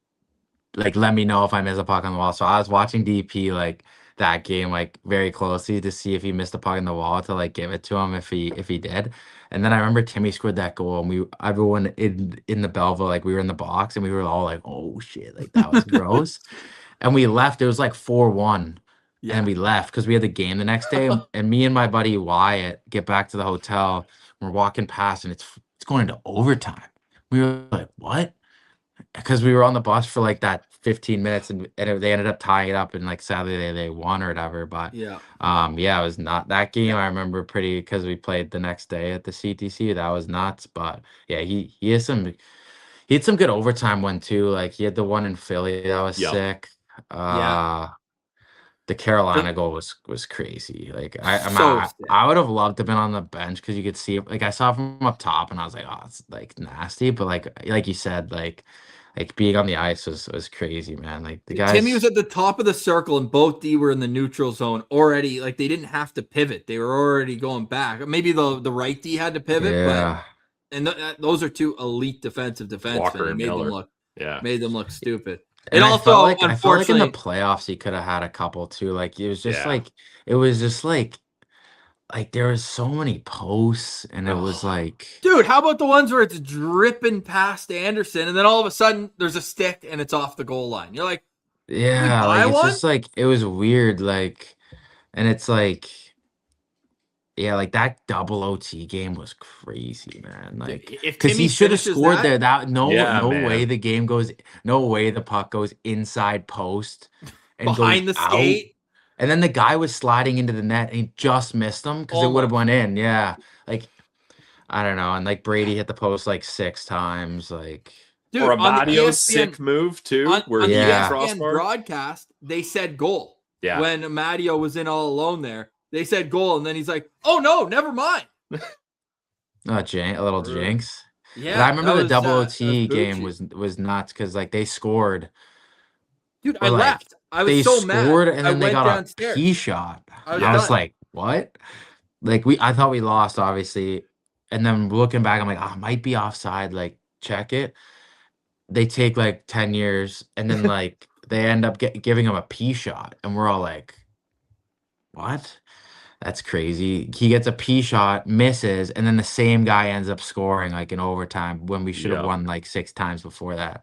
let me know if I miss a puck on the wall. So I was watching DP like that game like very closely to see if he missed a puck on the wall to like give it to him if he did. And then I remember Timmy scored that goal, and everyone in the Belleville, like we were in the box and we were all like, oh shit, like that was gross. And we left. It was like 4-1. Yeah. And we left because we had the game the next day. And me and my buddy Wyatt get back to the hotel. We're walking past, and it's going into overtime. We were like, what? Because we were on the bus for like that 15 minutes, and they ended up tying it up, and like sadly they won or whatever. But Yeah. it was not that game. I remember pretty because we played the next day at the CTC. That was nuts. But yeah, he had some good overtime one too. Like he had the one in Philly that was sick. The Carolina goal was crazy. Like I would have loved to have been on the bench because you could see it. Like I saw it from up top, and I was like, oh, it's like nasty. But like you said, like being on the ice was crazy, man. Like the guys. Timmy was at the top of the circle, and both D were in the neutral zone already. Like they didn't have to pivot; they were already going back. Maybe the right D had to pivot, but those are two elite defensive Walker defensemen. and Miller. Made them look stupid. And I felt like in the playoffs he could have had a couple too. Like it was just like there was so many posts, and it was like, dude, how about the ones where it's dripping past Anderson, and then all of a sudden there's a stick and it's off the goal line? You're like, yeah, like it's just like it was weird, like, and it's like, yeah, like that double OT game was crazy, man. Like, because he should have scored there. No way the game goes, no way the puck goes inside post and behind goes the skate. Out. And then the guy was sliding into the net, and he just missed him because it would have went in. Yeah, like I don't know, and like Brady hit the post like 6 times, like. Dude, or a Madio's sick move too. On the ESPN crossbar broadcast, they said goal. Yeah. When Madio was in all alone there, they said goal, and then he's like, "Oh no, never mind." Oh, a little jinx. Yeah, but I remember the double OT game was nuts because like they scored. Dude, I left. I was so mad. They scored, and then they got downstairs. a P shot. I was like, what? Like I thought we lost, obviously. And then looking back, I'm like, oh, it might be offside. Like check it, they take like 10 years, and then like they end up giving him a P shot, and we're all like, what? That's crazy. He gets a P shot, misses, and then the same guy ends up scoring like in overtime when we should have won like 6 times before that.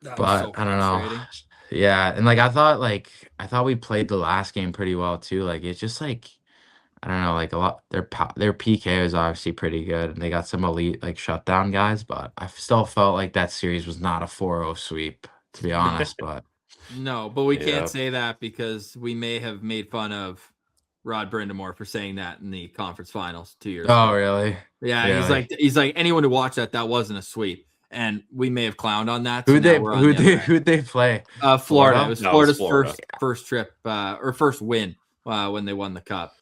That was But so I don't know. frustrating. Yeah, and like I thought we played the last game pretty well too. Like it's just like I don't know, like a lot their PK is obviously pretty good, and they got some elite like shutdown guys, but I still felt like that series was not a 4-0 sweep, to be honest. But No, but we Yeah. can't say that because we may have made fun of Rod Brindamore for saying that in the conference finals 2 years oh ago. really? Yeah, Really? he's like anyone who watched that wasn't a sweep, and we may have clowned on that. Who'd now they we're on the other end. who'd they play? Florida. Florida? It was No, it was Florida's Florida. first trip or first win when they won the cup.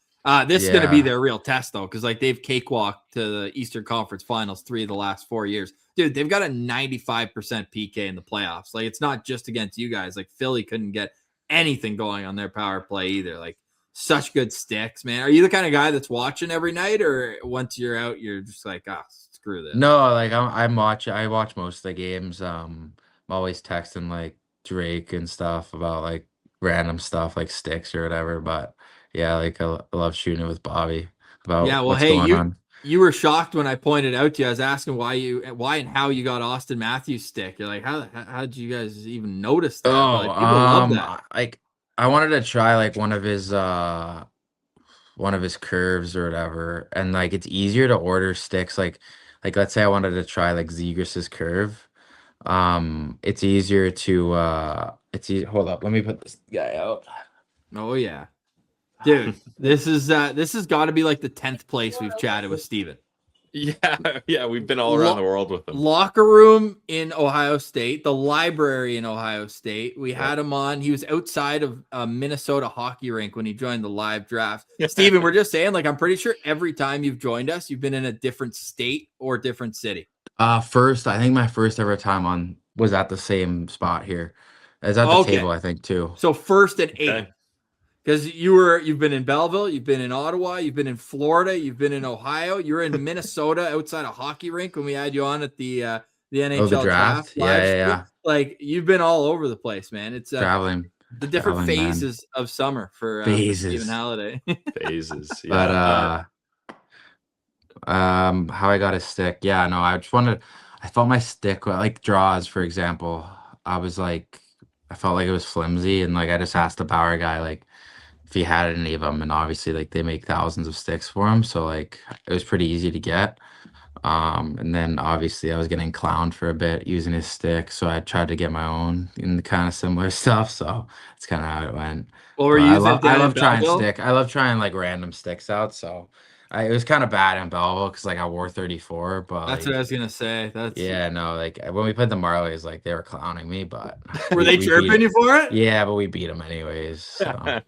This is going to be Yeah. their real test though, because like they've cakewalked to the Eastern Conference Finals 3 of the last 4 years. Dude, they've got a 95% PK in the playoffs. Like it's not just against you guys. Like Philly couldn't get anything going on their power play either. Like such good sticks, man. Are you the kind of guy that's watching every night, or once you're out, you're just like, screw this? No, like I watch most of the games. I'm always texting like Drake and stuff about like random stuff like sticks or whatever. But yeah, like I love shooting it with Bobby about Yeah, well, what's hey, going on. you were shocked when I pointed out to you. I was asking why and how you got Austin Matthews stick. You're like, how did you guys even notice that? But, like, people love that. Like I wanted to try like one of his curves or whatever, and like it's easier to order sticks like let's say I wanted to try like Zegras' curve. It's easier to hold up, let me put this guy out. Oh yeah, dude, this has got to be like the 10th place we've chatted with Stephen. Yeah, we've been all around the world with them. Locker room in Ohio State, the library in Ohio State. We had him on. He was outside of a Minnesota hockey rink when he joined the live draft. Stephen, we're just saying, like, I'm pretty sure every time you've joined us, you've been in a different state or different city. I think my first ever time on was at the same spot here. Is at the table, I think, too. So first and 8. Because you've been in Belleville, you've been in Ottawa, you've been in Florida, you've been in Ohio, you're in Minnesota outside a hockey rink when we had you on at the NHL draft. Yeah. Like you've been all over the place, man. It's traveling. The different phases of summer for Stephen Halliday. Phases. Yeah. But how I got a stick. Yeah, no, I thought my stick, like draws, for example, I felt like it was flimsy, and like I just asked the power guy like if he had any of them, and obviously like they make thousands of sticks for him, so like it was pretty easy to get. And then obviously I was getting clowned for a bit using his stick, so I tried to get my own in kind of similar stuff. So it's kind of how it went. What were you using? I love trying like random sticks out. So it was kind of bad in Belleville because like I wore 34, but that's what I was gonna say. Yeah, no, like when we played the Marlies, like they were clowning me, but were they chirping you for it? Yeah, but we beat them anyways. So.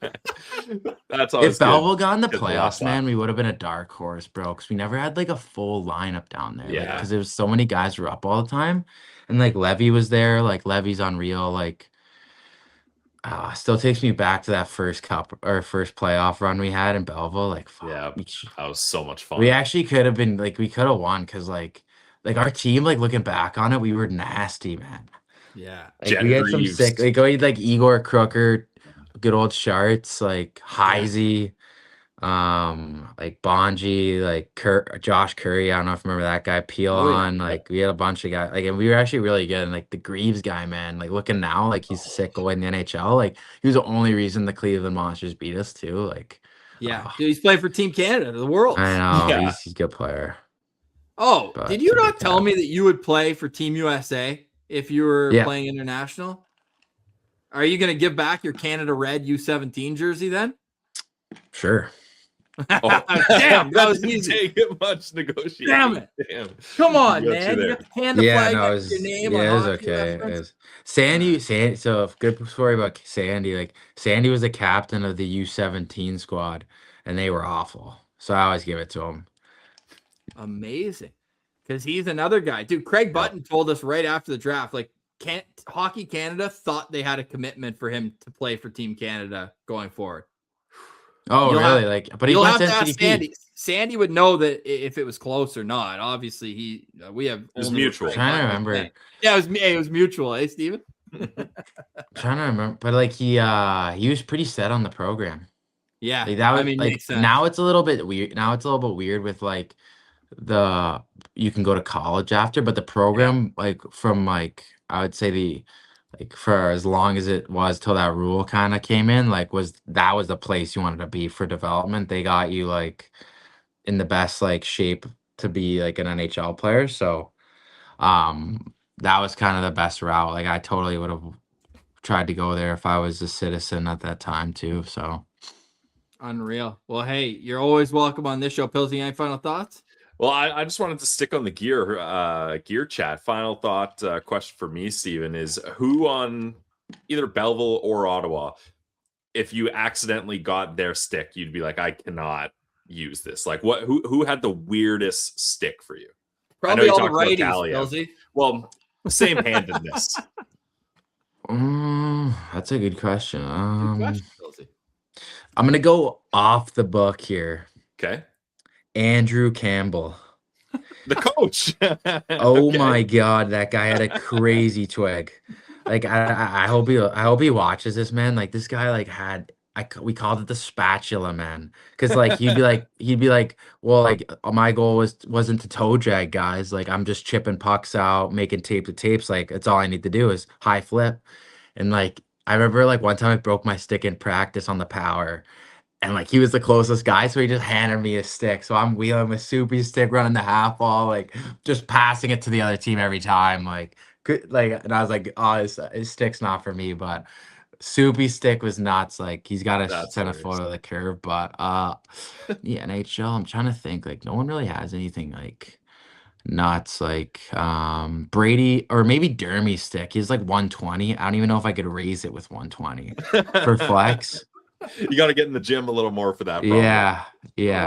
That's always if Belleville got in the Good playoffs, laugh. man, we would have been a dark horse, bro. Because we never had like a full lineup down there. Yeah. Because there was so many guys were up all the time, and like Levy was there. Like Levy's unreal. Like, still takes me back to that first cup or first playoff run we had in Belleville. Like, fuck, Yeah, that was so much fun. we actually could have been like we could have won because like our team, like looking back on it, we were nasty, man. Yeah, like we had some Reeves. sick. Like we had like Igor Crooker, good old Sharts, like Heisey, like Bonji, like Josh Curry. I don't know if you remember that guy. Pelon, like we had a bunch of guys. Like, and we were actually really good. And like the Greaves guy, man. Like looking now, like he's sick going in the NHL. Like he was the only reason the Cleveland Monsters beat us too. Like, yeah, dude, he's playing for Team Canada, the world. I know Yeah. he's a good player. Oh, But did you it's a not big tell cap. me that you would play for Team USA if you were Yeah. playing international? Are you going to give back your Canada Red U17 jersey then? Sure. Oh, Damn, that was didn't easy. take it much negotiating. Damn it. Damn. Come on, You got man. you You there. got the Canada Yeah, flag no, next it was, to your name. yeah, on it was hockey okay. reference. Sandy, so good story about Sandy. Like Sandy was the captain of the U17 squad, and they were awful. So I always give it to him. Amazing. Because he's another guy. Dude, Craig Button told us right after the draft, like, Hockey Canada thought they had a commitment for him to play for Team Canada going forward. Oh, You'll really? have- Like, but he You'll went have to to ask NCDP. Sandy. Sandy would know that if it was close or not. Obviously, we have. It was only mutual. respect Trying to for remember. Sandy. Yeah, it was mutual, eh, Steven? Trying to remember, but like he was pretty set on the program. Yeah, Like that was like makes sense. now it's a little bit weird. Now it's a little bit weird with like you can go to college after, but the program like from like I would say like for as long as it was till that rule kind of came in, like was the place you wanted to be for development. They got you like in the best like shape to be like an NHL player. So that was kind of the best route. Like I totally would have tried to go there if I was a citizen at that time too. So Unreal. Well, hey, you're always welcome on this show. Pilsy, any final thoughts? Well, I just wanted to stick on the gear chat. Final thought question for me, Steven, is who on either Belleville or Ottawa, if you accidentally got their stick, you'd be like, I cannot use this. Like who had the weirdest stick for you? Probably you all the talked about righties, Kaliev. Pilsy. Well, same-handedness. that's a good question. Good question, Pilsy. I'm gonna go off the book here. Okay. Andrew Campbell. The coach. Oh Okay. my God, that guy had a crazy twig. Like I hope he watches this, man. Like this guy like we called it the spatula man, because like he'd be like, well, like my goal wasn't to toe drag guys. Like I'm just chipping pucks out, making tape to tapes. Like it's all I need to do is high flip. And like I remember like one time I broke my stick in practice on the power. And like he was the closest guy, so he just handed me a stick. So I'm wheeling with Soupy's stick, running the half wall, like just passing it to the other team every time. Like good, like, and I was like, oh, his stick's not for me. But Soupy's stick was nuts. Like he's got to That's send a hilarious. photo of the curve. But yeah, NHL. I'm trying to think. Like no one really has anything like nuts. Like Brady or maybe Dermy's stick. He's like 120. I don't even know if I could raise it with 120 for flex. You got to get in the gym a little more for that. Probably. Yeah,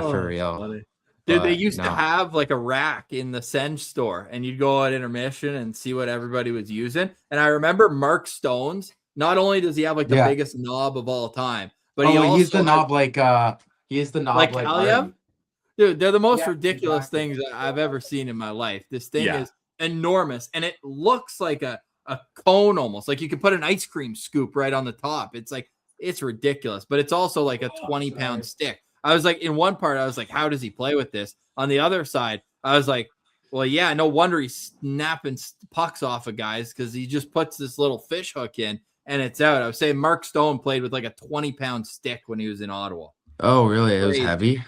Oh, for that's real. funny. Dude, they But used to no. have like a rack in the Sens store, and you'd go at intermission and see what everybody was using. And I remember Mark Stones. Not only does he have like the Yeah. biggest knob of all time, but Oh, he also he's the has- knob like he's the knob like like Kaliev? Martin. Dude, they're the most Yeah, ridiculous exactly. things that I've ever seen in my life. This thing Yeah. is enormous, and it looks like a cone almost. Like you could put an ice cream scoop right on the top. It's like it's ridiculous, but it's also like a 20-pound stick. I was like, in one part, I was like, how does he play with this? On the other side, I was like, well, yeah, no wonder he's snapping pucks off of guys, because he just puts this little fish hook in and it's out. I was saying Mark Stone played with like a 20-pound stick when he was in Ottawa. Oh, really? It was Crazy. heavy.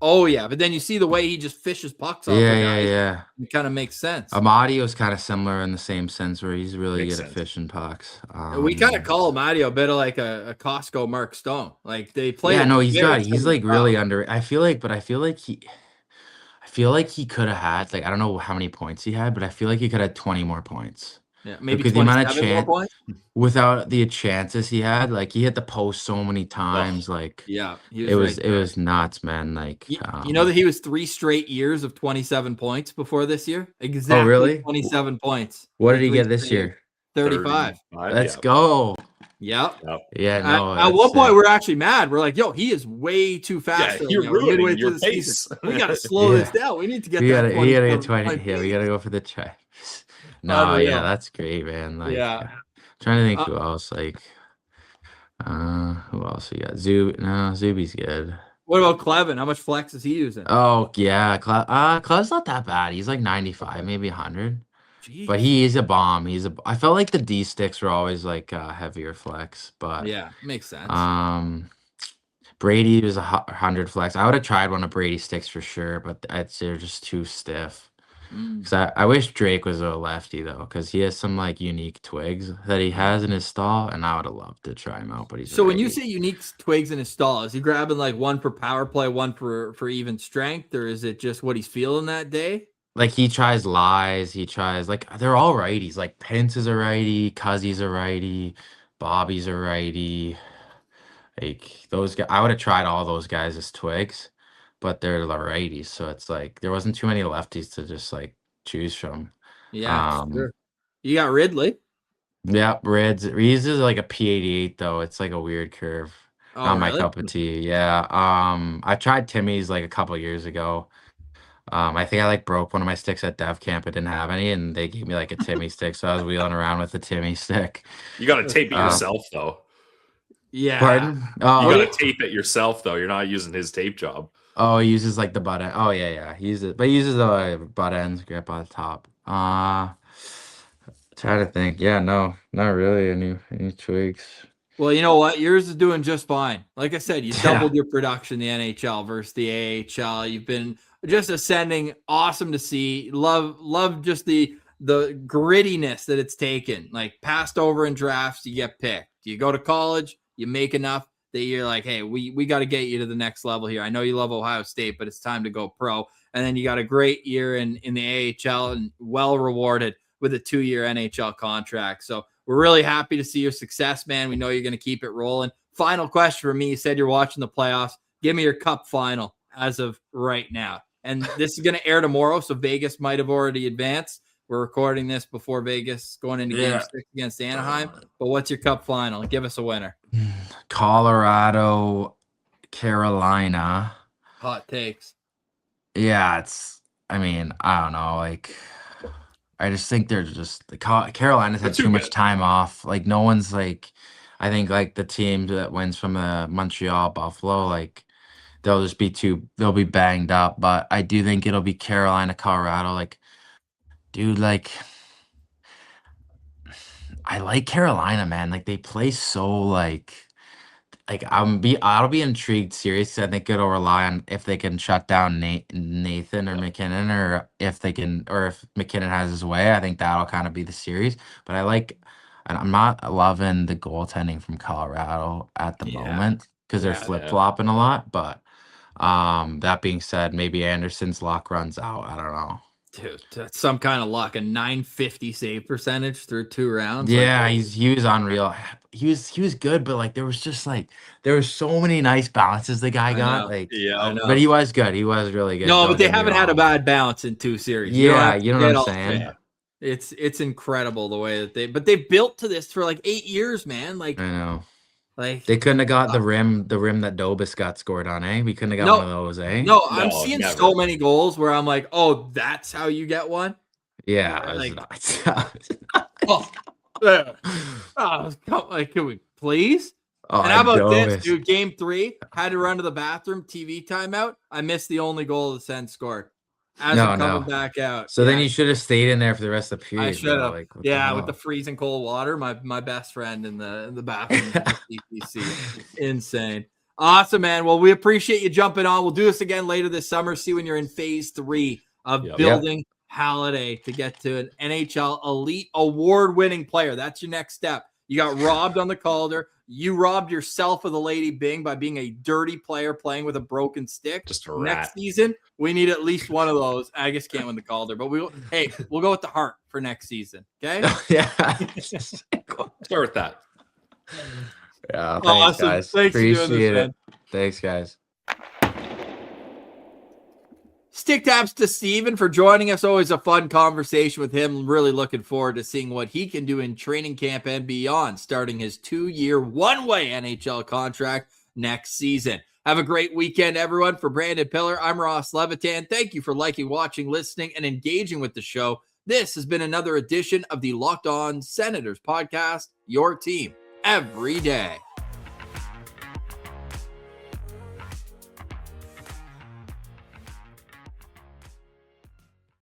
Oh yeah, but then you see the way he just fishes pucks off of guys. Yeah. It kind of makes sense. Amadio's kind of similar in the same sense where he's really Makes good at sense. fishing pucks. We kind of call Mario a bit of like a Costco Mark Stone. Like they play. Yeah, no, he's very like similar really style. under. I feel like he could have had like I don't know how many points he had, but I feel like he could have 20 more points. Yeah, maybe Because the amount of 27 more points. without the chances he had. Like he hit the post so many times. Like Yeah, he it was right there. nuts, man. Like You know that he was 3 straight years of 27 points before this year. Exactly. really? 27 points. What did he 3 get this straight year? years. 35. Let's yeah. go. Yep. Yeah, no. At one point, we're actually mad. We're like, "Yo, he is way too fast." Yeah, right you're now. We're midway ruining through your the pace. season. We got to slow Yeah. this down. We need to get we that. gotta get 24 20. Yeah, we gotta go for the try. No, Unreal. yeah, that's great, man. Like, Yeah. trying to think who else. Like, who else we got? Zuby's good. What about Clevin? How much flex is he using? Oh yeah, Clev's not that bad. He's like 95, maybe 100. Jeez. But he is a bomb. I felt like the D sticks were always like heavier flex, but Yeah, makes sense. Brady was 100 flex. I would have tried one of Brady's sticks for sure, but they're just too stiff. Because I wish Drake was a lefty though, because he has some like unique twigs that he has in his stall, and I would have loved to try him out. But he's So when you righty. say unique twigs in his stall, is he grabbing like one for power play, one for even strength, or is it just what he's feeling that day? Like he tries lies, he tries like they're all righties. Like Pence is a righty, Cuzzy's a righty, Bobby's a righty. Like those guys, I would have tried all those guys as twigs, but they're the righties, so it's like there wasn't too many lefties to just like choose from. Yeah, sure. You got Ridley. Yeah, Reds. Reeves is like a P88 though. It's like a weird curve. Oh, Not my really? cup of tea. Yeah. I tried Timmy's like a couple years ago. I think I like broke one of my sticks at dev camp. I didn't have any, and they gave me like a Timmy stick, so I was wheeling around with the Timmy stick. You got to tape it Uh, yourself, though. Yeah. Pardon? You Oh, got to tape it yourself, though. You're not using his tape job. oh, he uses like the butt end. Oh yeah, he uses, but he uses the butt ends, grip on the top. Trying to think. Yeah, no, not really any tweaks. Well, you know what? Yours is doing just fine. Like I said, you Yeah. doubled your production in the NHL versus the AHL. You've been just ascending. Awesome to see. Love just the grittiness that it's taken. Like passed over in drafts, you get picked. You go to college, you make enough that you're like, hey, we got to get you to the next level here. I know you love Ohio State, but it's time to go pro. And then you got a great year in the AHL and well rewarded with a 2-year NHL contract. So we're really happy to see your success, man. We know you're going to keep it rolling. Final question for me. You said you're watching the playoffs. Give me your cup final as of right now. And this is going to air tomorrow, so Vegas might have already advanced. We're recording this before Vegas going into Game 6 against Anaheim. But what's your cup final? Give us a winner. Colorado, Carolina. Hot takes. Yeah, I don't know. Like, I just think they're just Carolina's had They're too too much good. time off. Like, no one's like, I think like the team that wins from Montreal, Buffalo, like they'll be banged up. But I do think it'll be Carolina, Colorado. Like, dude, like I like Carolina, man. Like they play so like I'll be intrigued series. I think it'll rely on if they can shut down Nathan or McKinnon, or if McKinnon has his way. I think that'll kind of be the series. But I'm not loving the goaltending from Colorado at the moment because they're flip-flopping a lot. But that being said, maybe Anderson's luck runs out. I don't know. Dude, that's some kind of luck. A 950 save percentage through 2 rounds. Yeah, he was unreal. He was good, but like there was so many nice balances the guy got. Like, I know. but he was good. He was really good. No, Don't but they get me haven't had a wrong. bad balance in 2 series. Yeah, you know what I'm all saying? three. It's incredible the way that they built to this for like 8 years, man. Like, I know. like They couldn't have got the rim that Dobis got scored on, eh? We couldn't have got one of those, eh? No, I'm No, seeing never. so many goals where I'm like, oh, that's how you get one. Yeah, Like- it was nuts. Like, can we please? Oh, And how about this, Dobis. dude? Game 3, had to run to the bathroom, TV timeout. I missed the only goal the Sens scored as No, I'm coming no. back out. So then you should have stayed in there for the rest of the period. I should have. Like, what Yeah, the with the hell? freezing cold water, my best friend in the bathroom. CPC. Insane. Awesome, man. Well, we appreciate you jumping on. We'll do this again later this summer. See when you're in phase 3 of building Halliday to get to an NHL elite award-winning player. That's your next step. You got robbed on the Calder. You robbed yourself of the Lady Byng by being a dirty player playing with a broken stick. Just a Next rat. season, we need at least one of those. I guess can't win the Calder, but we'll go with the Hart for next season. Okay. Yeah. Start with that. Yeah. Thanks, Awesome. guys. Thanks for doing this, Appreciate man. it. Thanks, guys. Stick taps to Stephen for joining us. Always a fun conversation with him. Really looking forward to seeing what he can do in training camp and beyond, starting his 2-year, one-way NHL contract next season. Have a great weekend, everyone. For Brandon Piller, I'm Ross Levitan. Thank you for liking, watching, listening, and engaging with the show. This has been another edition of the Locked On Senators podcast, your team every day.